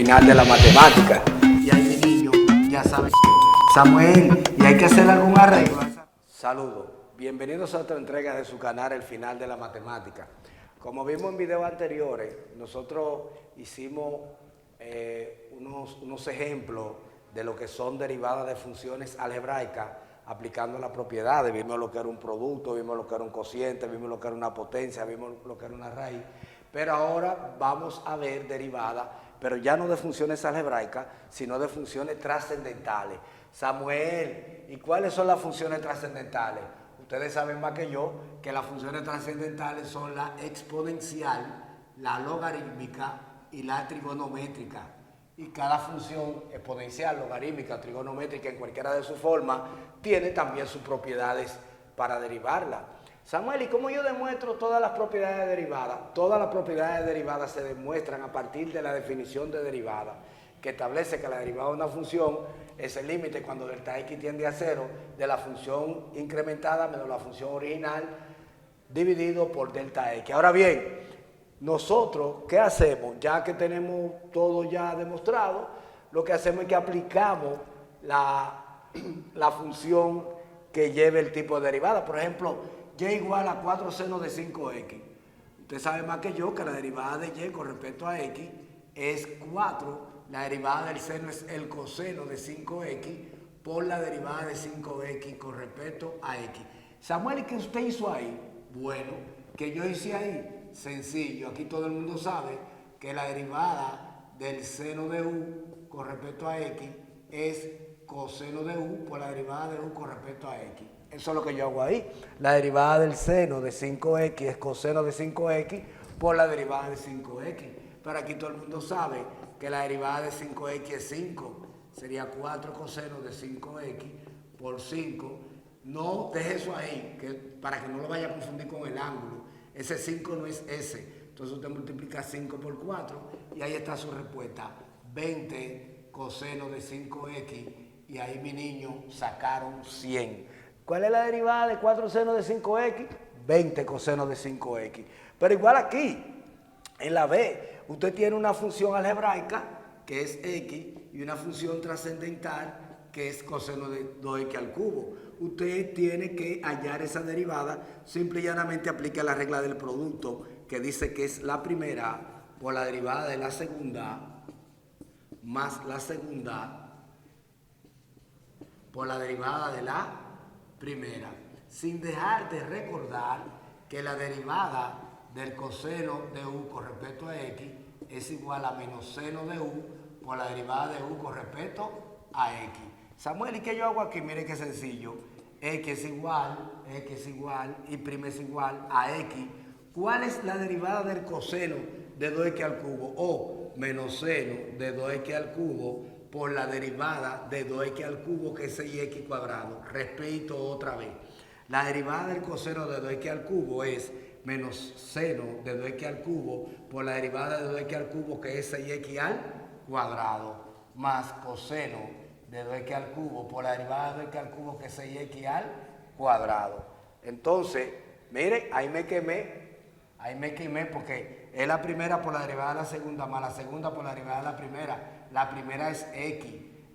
final de la matemática. Y ahí mi niño, ya sabe, Samuel, y hay que hacer algún arreglo. Saludos, bienvenidos a otra entrega de su canal El Final de la Matemática. Como vimos en videos anteriores, nosotros hicimos unos ejemplos de lo que son derivadas de funciones algebraicas aplicando las propiedades. Vimos lo que era un producto, vimos lo que era un cociente, vimos lo que era una potencia, vimos lo que era una raíz. Pero ahora vamos a ver derivadas, pero ya no de funciones algebraicas, sino de funciones trascendentales. Samuel, ¿y cuáles son las funciones trascendentales? Ustedes saben más que yo que las funciones trascendentales son la exponencial, la logarítmica y la trigonométrica. Y cada función exponencial, logarítmica, trigonométrica, en cualquiera de sus formas, tiene también sus propiedades para derivarla. Samuel, ¿y cómo yo demuestro todas las propiedades derivadas? Todas las propiedades derivadas se demuestran a partir de la definición de derivada, que establece que la derivada de una función es el límite cuando delta x tiende a 0 de la función incrementada menos la función original dividido por delta x. Ahora bien, nosotros, ¿qué hacemos? Ya que tenemos todo ya demostrado, lo que hacemos es que aplicamos la función que lleve el tipo de derivada. Por ejemplo, y igual a 4 seno de 5x. Usted sabe más que yo que la derivada de y con respecto a x es 4. La derivada del seno es el coseno de 5x por la derivada de 5x con respecto a x. Samuel, ¿y qué usted hizo ahí? Bueno, ¿qué yo hice ahí? Sencillo, aquí todo el mundo sabe que la derivada del seno de u con respecto a x es coseno de u por la derivada de u con respecto a x. Eso es lo que yo hago ahí. La derivada del seno de 5x es coseno de 5x por la derivada de 5x. Pero aquí todo el mundo sabe que la derivada de 5x es 5. Sería 4 coseno de 5x por 5. No deje eso ahí, para que no lo vaya a confundir con el ángulo. Ese 5 no es ese. Entonces usted multiplica 5 por 4 y ahí está su respuesta. 20 coseno de 5x y ahí mi niño sacaron 100. ¿Cuál es la derivada de 4 seno de 5x? 20 coseno de 5x. Pero igual aquí, en la B, usted tiene una función algebraica, que es x, y una función trascendental, que es coseno de 2x al cubo. Usted tiene que hallar esa derivada, simple y llanamente aplica la regla del producto, que dice que es la primera por la derivada de la segunda, más la segunda por la derivada de la primera, sin dejar de recordar que la derivada del coseno de u con respecto a x es igual a menos seno de u por la derivada de u con respecto a x. Samuel, ¿y qué yo hago aquí? Mire qué sencillo. X es igual, y prima es igual a x. ¿Cuál es la derivada del coseno de 2x al cubo? O menos seno de 2x al cubo por la derivada de 2x al cubo, que es 6x cuadrado. Repito otra vez. La derivada del coseno de 2x al cubo es menos seno de 2x al cubo por la derivada de 2x al cubo, que es 6x al cuadrado, más coseno de 2x al cubo por la derivada de 2x al cubo, que es 6x al cuadrado. Entonces, mire, ahí me quemé porque es la primera por la derivada de la segunda, más la segunda por la derivada de la primera. La primera es x.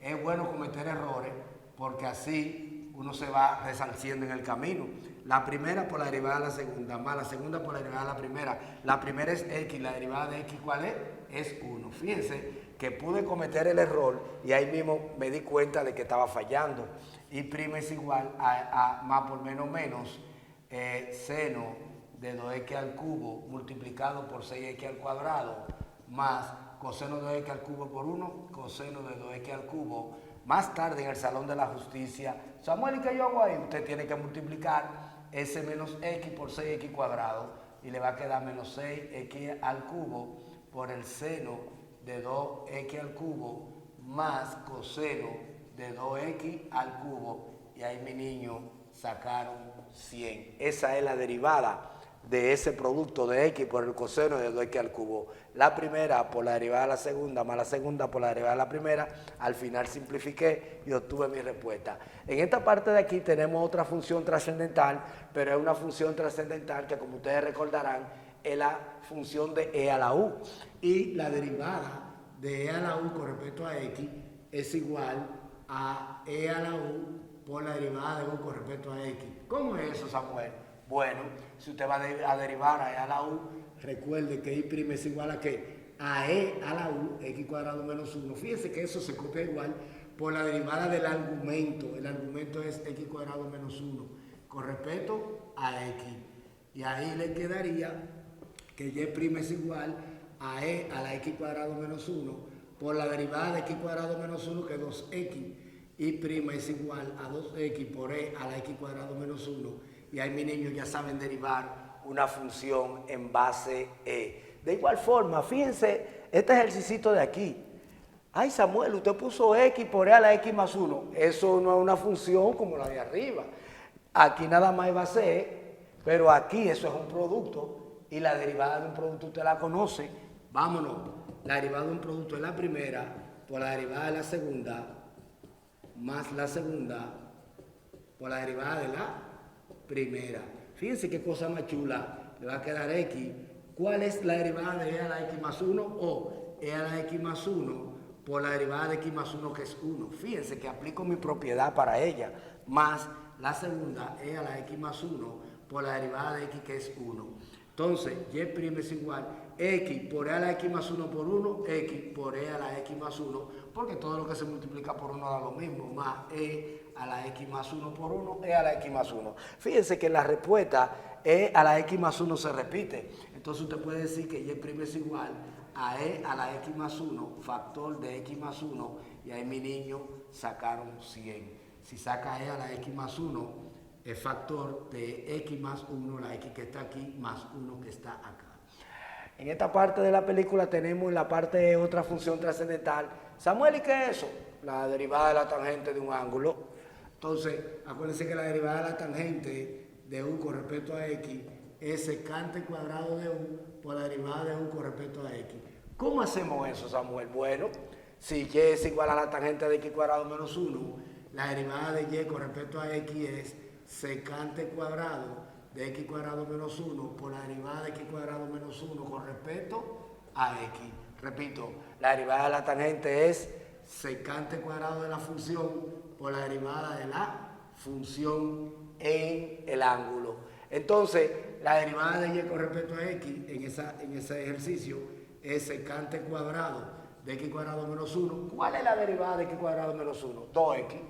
Es bueno cometer errores porque así uno se va resarciendo en el camino. La primera por la derivada de la segunda, más la segunda por la derivada de la primera. La primera es x, la derivada de x, ¿cuál es? Es 1. Fíjense que pude cometer el error y ahí mismo me di cuenta de que estaba fallando. Y prima es igual a más por menos seno de 2x al cubo multiplicado por 6x al cuadrado más coseno de 2x al cubo por 1, coseno de 2x al cubo. Más tarde en el Salón de la Justicia, Samuel, ¿y qué yo hago ahí? Usted tiene que multiplicar ese menos x por 6x cuadrado y le va a quedar menos 6x al cubo por el seno de 2x al cubo más coseno de 2x al cubo. Y ahí mi niño sacaron 100. Esa es la derivada de ese producto de x por el coseno de 2x al cubo. La primera por la derivada de la segunda, más la segunda por la derivada de la primera. Al final simplifiqué y obtuve mi respuesta. En esta parte de aquí tenemos otra función trascendental, pero es una función trascendental que, como ustedes recordarán, es la función de e a la u. Y la derivada de e a la u con respecto a x es igual a e a la u por la derivada de u con respecto a x. ¿Cómo es eso, Samuel? Bueno, si usted va a derivar a e a la u, recuerde que y' es igual a ¿qué? A e a la u, x cuadrado menos 1. Fíjense que eso se copia igual por la derivada del argumento. El argumento es x cuadrado menos 1 con respecto a x. Y ahí le quedaría que y' es igual a e a la x cuadrado menos 1 por la derivada de x cuadrado menos 1 que es 2x. Y' es igual a 2x por e a la x cuadrado menos 1. Y ahí mis niños ya saben derivar una función en base e. De igual forma, fíjense, este ejercicio de aquí. Ay, Samuel, usted puso x por e a la x más 1. Eso no es una función como la de arriba. Aquí nada más va a ser e, pero aquí eso es un producto. Y la derivada de un producto usted la conoce. Vámonos. La derivada de un producto es la primera por la derivada de la segunda más la segunda por la derivada de la primera. Fíjense qué cosa más chula. Le va a quedar x. ¿Cuál es la derivada de e a la x más 1? O e a la x más 1 por la derivada de x más 1 que es 1. Fíjense que aplico mi propiedad para ella. Más la segunda e a la x más 1 por la derivada de x que es 1. Entonces, y' es igual x por e a la x más 1 por 1, x por e a la x más 1, porque todo lo que se multiplica por 1 da lo mismo, más e a la x más 1 por 1, e a la x más 1. Fíjense que la respuesta e a la x más 1 se repite. Entonces usted puede decir que y' es igual a e a la x más 1, factor de x más 1, y ahí mi niño sacaron 100. Si saca e a la x más 1, es factor de x más 1, la x que está aquí, más 1 que está acá. En esta parte de la película tenemos en la parte E otra función trascendental. Samuel, ¿y qué es eso? La derivada de la tangente de un ángulo. Entonces, acuérdense que la derivada de la tangente de u con respecto a x es secante cuadrado de u por la derivada de u con respecto a x. ¿Cómo hacemos eso, Samuel? Bueno, si y es igual a la tangente de x cuadrado menos 1, la derivada de y con respecto a x es secante cuadrado de x cuadrado menos 1 por la derivada de x cuadrado menos 1 con respecto a x. Repito, la derivada de la tangente es secante cuadrado de la función por la derivada de la función en el ángulo. Entonces, la derivada de y con respecto a x en ese ejercicio es secante cuadrado de x cuadrado menos 1. ¿Cuál es la derivada de x cuadrado menos 1? 2x.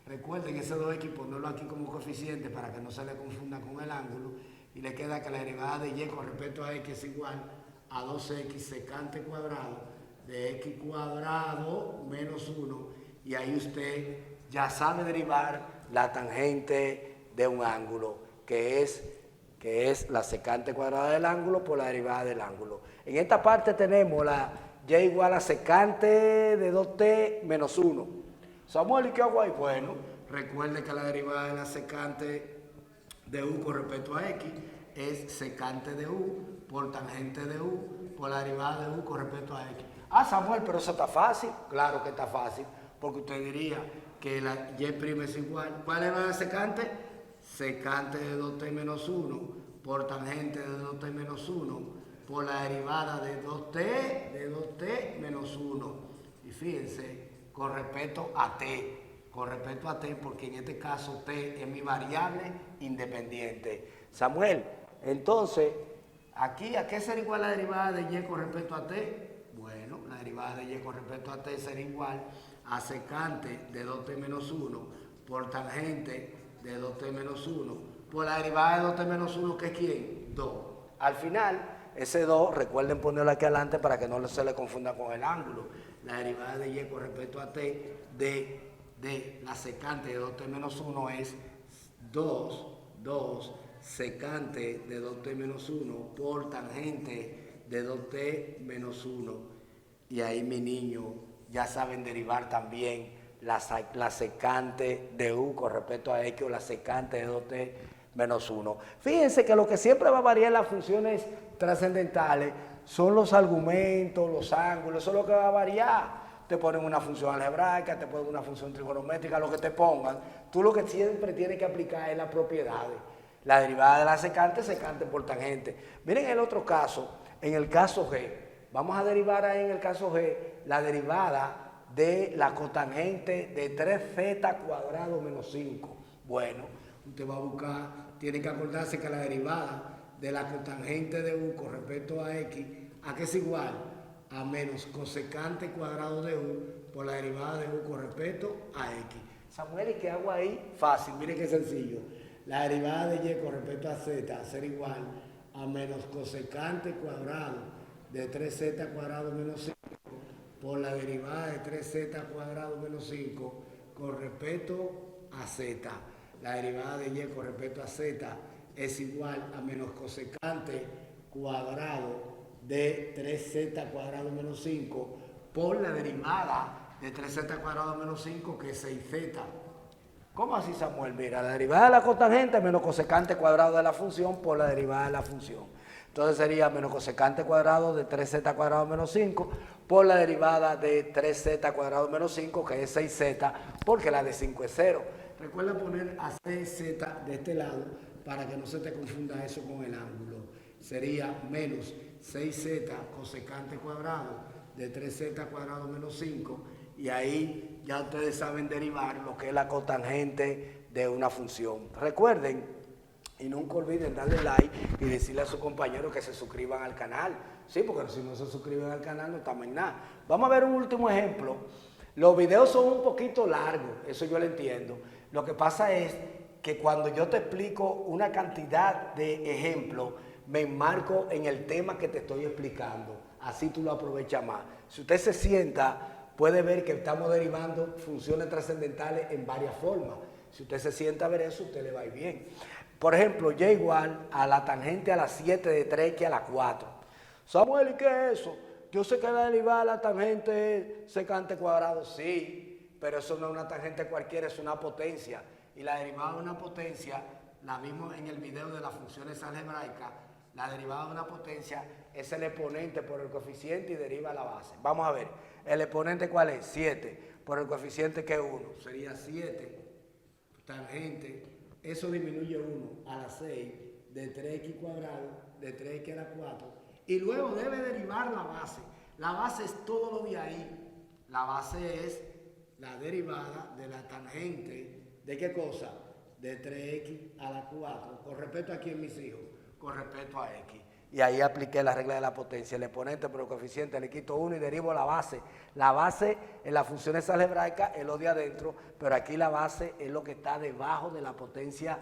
Recuerden ese 2x, ponerlo aquí como coeficiente para que no se le confunda con el ángulo. Y le queda que la derivada de y con respecto a x es igual a 2x secante cuadrado de x cuadrado menos 1. Y ahí usted ya sabe derivar la tangente de un ángulo, que es la secante cuadrada del ángulo por la derivada del ángulo. En esta parte tenemos la y igual a secante de 2t menos 1. Samuel, ¿y qué hago ahí? Bueno, recuerde que la derivada de la secante de u con respecto a x es secante de u por tangente de u por la derivada de u con respecto a x. Ah, Samuel, pero eso está fácil. Claro que está fácil, porque usted diría que la y' es igual. ¿Cuál es la secante? Secante de 2t menos 1 por tangente de 2t menos 1 por la derivada de 2t menos 1. Y fíjense, con respecto a t, porque en este caso t es mi variable independiente. Samuel, entonces, aquí, ¿a qué será igual la derivada de y con respecto a t? Bueno, la derivada de y con respecto a t será igual a secante de 2t menos 1 por tangente de 2t menos 1 por la derivada de 2t menos 1, que es ¿quién? 2. Al final, ese 2, recuerden ponerlo aquí adelante para que no se le confunda con el ángulo. La derivada de y con respecto a t de la secante de 2t menos 1 es 2 secante de 2t menos 1 por tangente de 2t menos 1. Y ahí, mi niño, ya saben derivar también la secante de u con respecto a x o la secante de 2t menos 1. Fíjense que lo que siempre va a variar en las funciones trascendentales son los argumentos, los ángulos, eso es lo que va a variar. Te ponen una función algebraica, te ponen una función trigonométrica, lo que te pongan. Tú lo que siempre tienes que aplicar es las propiedades. La derivada de la secante por tangente. Miren el otro caso, en el caso G. Vamos a derivar ahí en el caso G la derivada de la cotangente de 3z cuadrado menos 5. Bueno, usted va a buscar, tiene que acordarse que la derivada de la cotangente de u con respecto a x, ¿a qué es igual? A menos cosecante cuadrado de u por la derivada de u con respecto a x. Samuel, ¿y qué hago ahí? Fácil, Mire qué sencillo. La derivada de y con respecto a z va a ser igual a menos cosecante cuadrado de 3z cuadrado menos 5 por la derivada de 3z cuadrado menos 5 con respecto a z. La derivada de y con respecto a z es igual a menos cosecante cuadrado de 3z cuadrado menos 5 por la derivada de 3z cuadrado menos 5 que es 6z. ¿Cómo así, Samuel? Mira, la derivada de la cotangente menos cosecante cuadrado de la función por la derivada de la función. Entonces sería menos cosecante cuadrado de 3z cuadrado menos 5 por la derivada de 3z cuadrado menos 5, que es 6z, porque la de 5 es 0. Recuerda poner a 6z de este lado para que no se te confunda eso con el ángulo. Sería menos 6z cosecante cuadrado de 3z cuadrado menos 5, y ahí ya ustedes saben derivar lo que es la cotangente de una función. Recuerden, y nunca olviden darle like y decirle a sus compañeros que se suscriban al canal. Sí, porque si no se suscriben al canal no estamos en nada. Vamos a ver un último ejemplo. Los videos son un poquito largos, eso yo lo entiendo. Lo que pasa es que cuando yo te explico una cantidad de ejemplos, me enmarco en el tema que te estoy explicando. Así tú lo aprovechas más. Si usted se sienta, puede ver que estamos derivando funciones trascendentales en varias formas. Si usted se sienta a ver eso, usted le va a ir bien. Por ejemplo, y igual a la tangente a la 7 de 3x a la 4. Samuel, ¿y qué es eso? Yo sé que la derivada de la tangente es secante cuadrado. Sí, pero eso no es una tangente cualquiera, es una potencia. Y la derivada de una potencia, la vimos en el video de las funciones algebraicas. La derivada de una potencia es el exponente por el coeficiente y deriva la base. Vamos a ver, ¿el exponente cuál es? 7, por el coeficiente que es 1. Sería 7 tangente. Eso disminuye 1 a la 6 de 3x cuadrado, de 3x a la 4. Y luego debe derivar la base. La base es todo lo de ahí. La base es la derivada de la tangente. ¿De qué cosa? De 3x a la 4. ¿Con respecto a quién, mis hijos? Con respecto a x. Y ahí apliqué la regla de la potencia. El exponente por el coeficiente le quito 1 y derivo la base. La base en las funciones algebraicas es lo de adentro, pero aquí la base es lo que está debajo de la potencia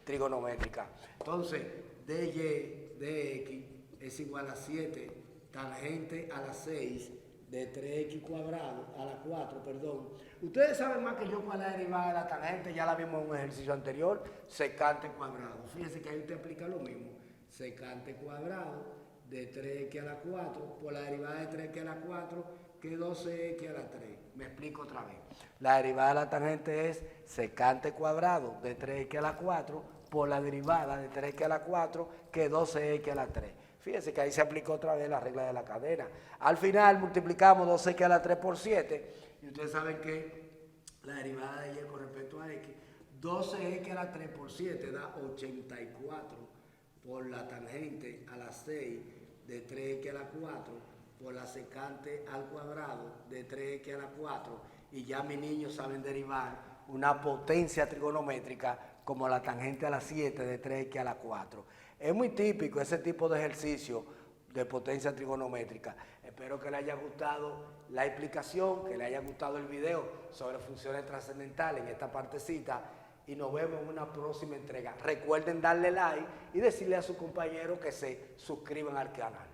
trigonométrica. Entonces, dy de x es igual a 7 tangente a la 6 de 3x cuadrado a la 4, perdón. Ustedes saben más que yo cuál es la derivada de la tangente, ya la vimos en un ejercicio anterior, secante cuadrado. Fíjense que ahí usted aplica lo mismo, secante cuadrado de 3x a la 4 por la derivada de 3x a la 4, que es 12x a la 3. Me explico otra vez. La derivada de la tangente es secante cuadrado de 3x a la 4 por la derivada de 3x a la 4, que es 12x a la 3. Fíjense que ahí se aplicó otra vez la regla de la cadena. Al final multiplicamos 12x a la 3 por 7. Y ustedes saben que la derivada de y con respecto a x, 12x a la 3 por 7 da 84 por la tangente a la 6 de 3x a la 4 por la secante al cuadrado de 3x a la 4. Y ya mis niños saben derivar una potencia trigonométrica como la tangente a la 7 de 3x a la 4. Es muy típico ese tipo de ejercicio de potencia trigonométrica. Espero que le haya gustado la explicación, que le haya gustado el video sobre funciones trascendentales en esta partecita, y nos vemos en una próxima entrega. Recuerden darle like y decirle a sus compañeros que se suscriban al canal.